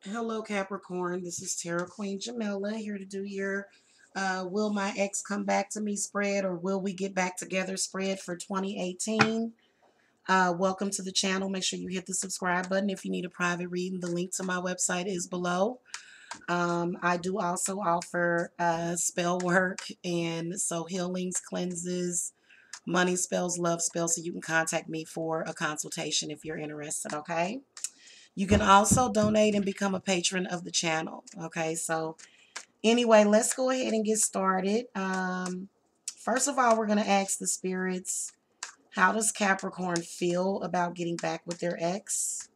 Hello, Capricorn. This is Tarot Queen Jamila here to do your Will My Ex Come Back to Me spread, or Will We Get Back Together spread for 2018. Welcome to the channel. Make sure you hit the subscribe button if you need a private reading. The link to my website is below. I do also offer spell work, and so healings, cleanses, money spells, love spells, so you can contact me for a consultation if you're interested, okay? You can also donate and become a patron of the channel. Okay, so anyway, let's go ahead and get started. First of all, we're going to ask the spirits, how does Capricorn feel about getting back with their ex?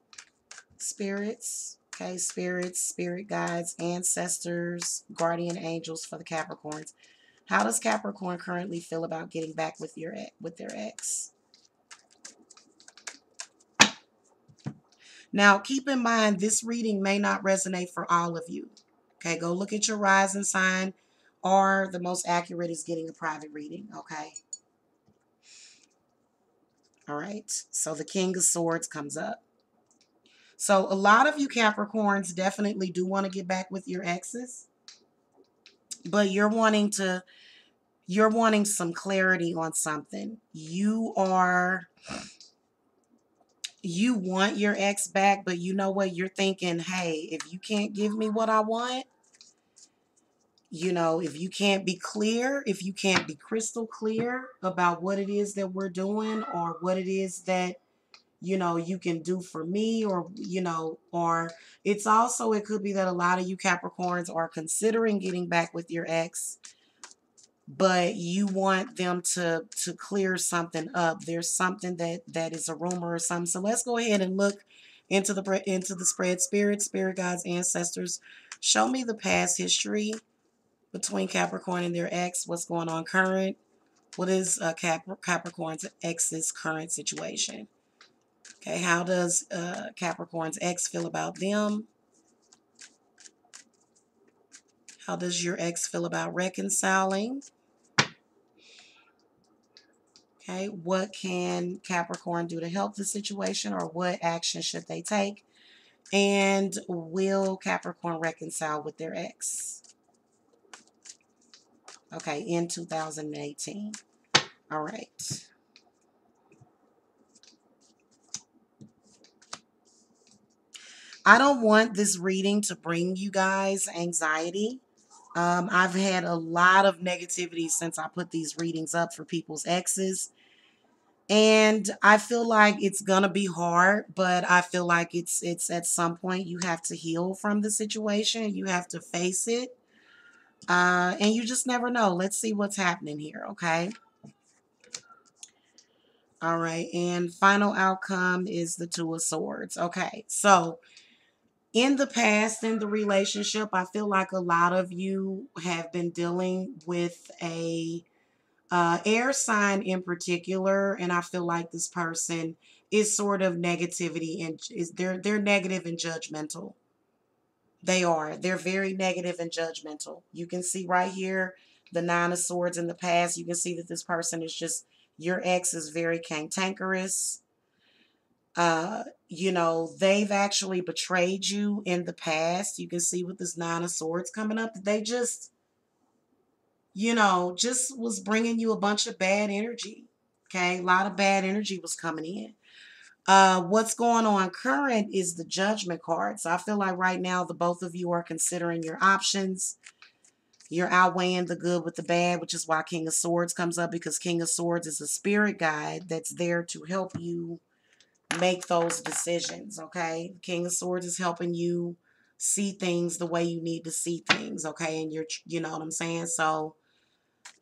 Spirits, okay, spirits, spirit guides, ancestors, guardian angels for the Capricorns. How does Capricorn currently feel about getting back with their ex? Now, keep in mind, this reading may not resonate for all of you. Okay, go look at your rising sign, or the most accurate is getting a private reading. Okay. All right. So the King of Swords comes up. So a lot of you Capricorns definitely do want to get back with your exes, but you're wanting some clarity on something. You want your ex back, but you know what? You're thinking, hey, if you can't give me what I want, if you can't be clear, if you can't be crystal clear about what it is that we're doing, or what it is that, you can do for me, or it's also, it could be that a lot of you Capricorns are considering getting back with your ex, but you want them to clear something up. There's something that is a rumor or something. So let's go ahead and look into the spread. Spirit guides, ancestors, show me the past history between Capricorn and their ex. What's going on current? What is Capricorn's ex's current situation? Okay, how does Capricorn's ex feel about them? How does your ex feel about reconciling? Okay, what can Capricorn do to help the situation, or what action should they take? And will Capricorn reconcile with their ex? Okay, in 2018. All right. I don't want this reading to bring you guys anxiety. I've had a lot of negativity since I put these readings up for people's exes. And I feel like it's gonna be hard, but I feel like it's at some point you have to heal from the situation. You have to face it. And you just never know. Let's see what's happening here, okay? All right, and final outcome is the Two of Swords. Okay, so in the past, in the relationship, I feel like a lot of you have been dealing with a air sign in particular, and I feel like this person is sort of negativity, and they're negative and judgmental. They are. They're very negative and judgmental. You can see right here the Nine of Swords in the past. You can see that this person is just, your ex is very cantankerous. They've actually betrayed you in the past. You can see with this Nine of Swords coming up that they just was bringing you a bunch of bad energy. Okay, a lot of bad energy was coming in. What's going on current is the Judgment card. So I feel like right now the both of you are considering your options. You're outweighing the good with the bad, which is why King of Swords comes up, because King of Swords is a spirit guide that's there to help you make those decisions, okay? King of Swords is helping you see things the way you need to see things, okay? And you know what I'm saying? So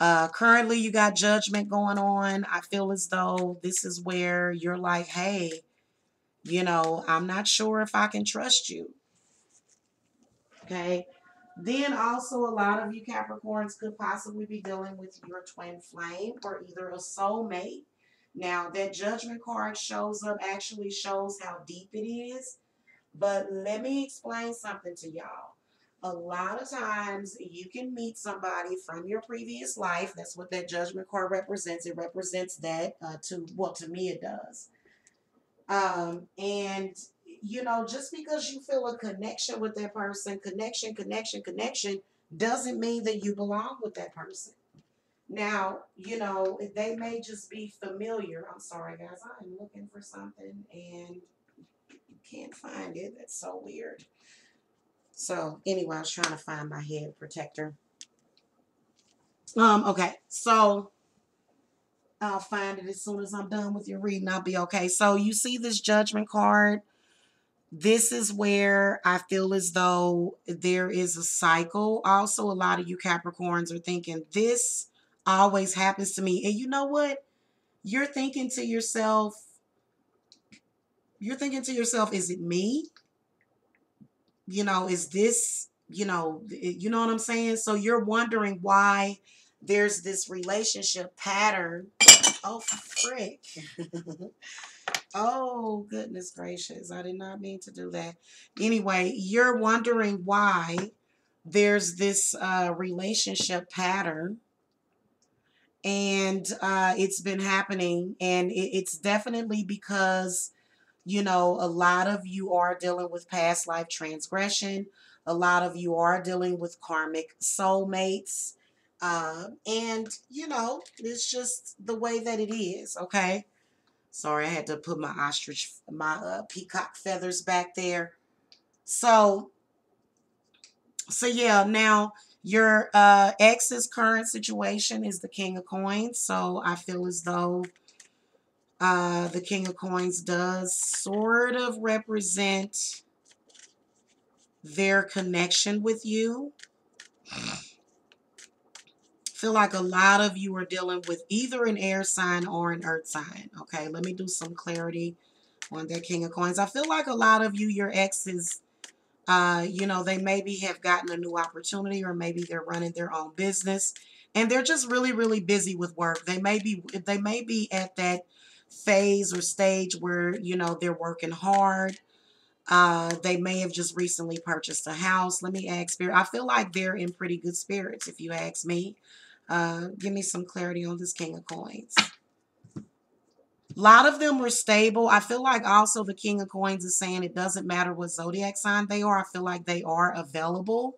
currently you got Judgment going on. I feel as though this is where you're like, hey, I'm not sure if I can trust you, okay? Then also a lot of you Capricorns could possibly be dealing with your twin flame, or either a soulmate. Now that Judgment card actually shows how deep it is. But let me explain something to y'all. A lot of times you can meet somebody from your previous life. That's what that Judgment card represents. It represents that to me it does. And you know, just because you feel a connection with that person, connection, doesn't mean that you belong with that person. Now, you know, they may just be familiar. I'm sorry, guys. I'm looking for something and can't find it. That's so weird. So, anyway, I was trying to find my head protector. Okay. So, I'll find it as soon as I'm done with your reading. I'll be okay. So, you see this judgment card? This is where I feel as though there is a cycle. Also, a lot of you Capricorns are thinking, this always happens to me. And you know what? You're thinking to yourself, is it me? You know, is this, you know what I'm saying? So you're wondering why there's this relationship pattern. Oh, frick. Oh, goodness gracious. I did not mean to do that. Anyway, you're wondering why there's this relationship pattern, and it's been happening, and it's definitely because, you know, a lot of you are dealing with past life transgression. A lot of you are dealing with karmic soulmates. And, you know, it's just the way that it is, okay? Sorry, I had to put my peacock feathers back there. So, yeah, now your ex's current situation is the King of Coins. So I feel as though the King of Coins does sort of represent their connection with you. Feel like a lot of you are dealing with either an air sign or an earth sign. Okay, let me do some clarity on that King of Coins. I feel like a lot of you, your exes, you know, they maybe have gotten a new opportunity, or maybe they're running their own business and they're just really, really busy with work. They may be at that phase or stage where, you know, they're working hard. They may have just recently purchased a house. Let me ask Spirit. I feel like they're in pretty good spirits, if you ask me. Give me some clarity on this King of Coins. A lot of them were stable. I feel like also the King of Coins is saying it doesn't matter what zodiac sign they are. I feel like they are available.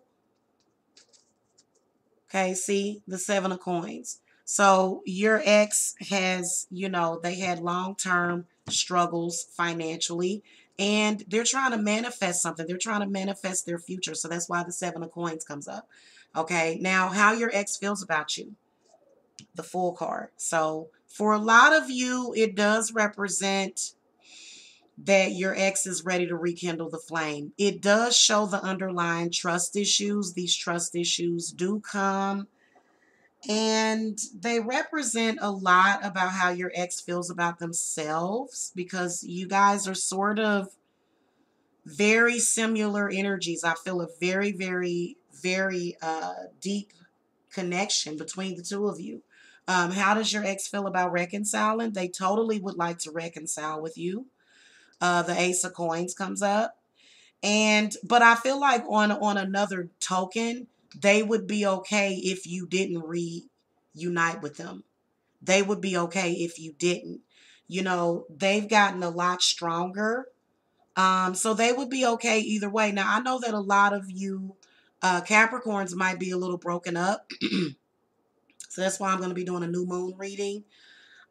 Okay, see the Seven of Coins. So your ex has, you know, they had long-term struggles financially, and they're trying to manifest something. They're trying to manifest their future. So that's why the Seven of Coins comes up. Okay, now how your ex feels about you. The Fool card. So for a lot of you, it does represent that your ex is ready to rekindle the flame. It does show the underlying trust issues. These trust issues do come, and they represent a lot about how your ex feels about themselves, because you guys are sort of very similar energies. I feel a very, very, very deep connection between the two of you. How does your ex feel about reconciling? They totally would like to reconcile with you. The Ace of Coins comes up. But I feel like on another token, they would be okay if you didn't reunite with them. They would be okay if you didn't. You know, they've gotten a lot stronger. So they would be okay either way. Now, I know that a lot of you Capricorns might be a little broken up. So that's why I'm going to be doing a new moon reading.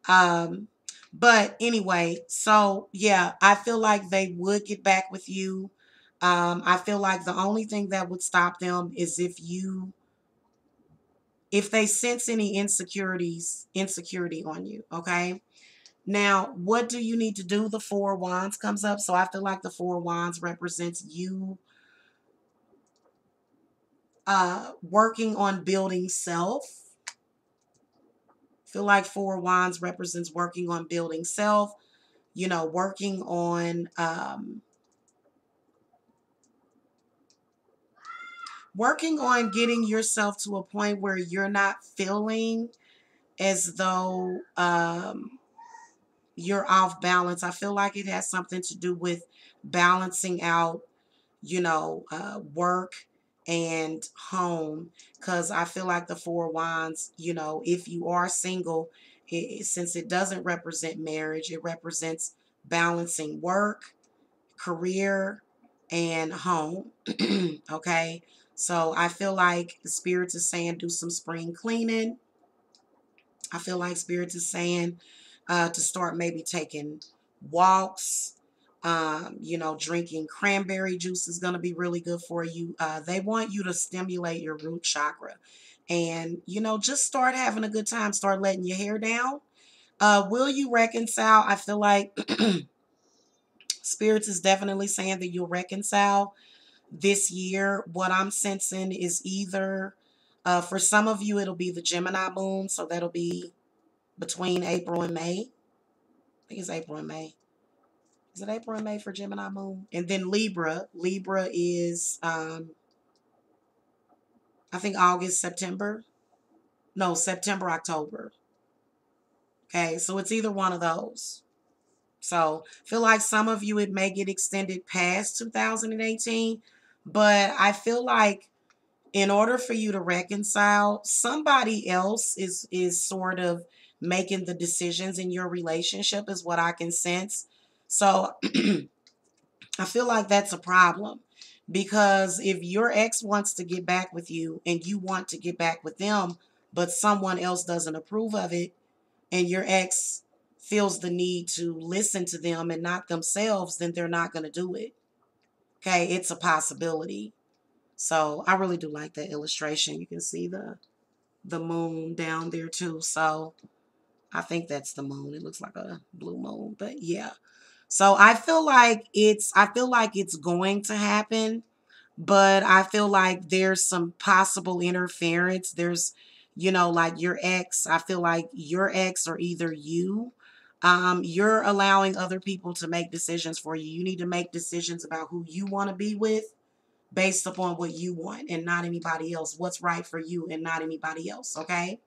Um, but anyway, so yeah, I feel like they would get back with you. I feel like the only thing that would stop them is if they sense any insecurity on you. Okay. Now, what do you need to do? The Four of Wands comes up. So I feel like the Four of Wands represents you working on building self. Feel like Four of Wands represents working on building self, you know, working on getting yourself to a point where you're not feeling as though you're off balance. I feel like it has something to do with balancing out, you know, work and home. Because I feel like the Four of Wands, you know, if you are single, since it doesn't represent marriage, it represents balancing work, career, and home. Okay. So I feel like the spirits is saying do some spring cleaning. I feel like spirits is saying to start maybe taking walks. Drinking cranberry juice is going to be really good for you. They want you to stimulate your root chakra. And, just start having a good time. Start letting your hair down. Will you reconcile? I feel like spirits is definitely saying that you'll reconcile this year. What I'm sensing is either, for some of you, it'll be the Gemini moon. So that'll be between April and May. I think it's April and May. Is it April and May for Gemini moon? And then Libra. Libra is, I think August, September. No, September, October. Okay, so it's either one of those. So feel like some of you, it may get extended past 2018. But I feel like in order for you to reconcile, somebody else is sort of making the decisions in your relationship is what I can sense. So I feel like that's a problem, because if your ex wants to get back with you and you want to get back with them, but someone else doesn't approve of it, and your ex feels the need to listen to them and not themselves, then they're not going to do it. Okay, it's a possibility. So I really do like that illustration. You can see the moon down there too. So I think that's the moon. It looks like a blue moon, but yeah. So I feel like it's going to happen, but I feel like there's some possible interference. There's, like your ex. I feel like your ex or either you, you're allowing other people to make decisions for you. You need to make decisions about who you want to be with based upon what you want and not anybody else. What's right for you and not anybody else. Okay.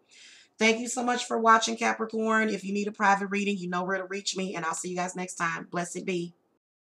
Thank you so much for watching, Capricorn. If you need a private reading, you know where to reach me, and I'll see you guys next time. Blessed be.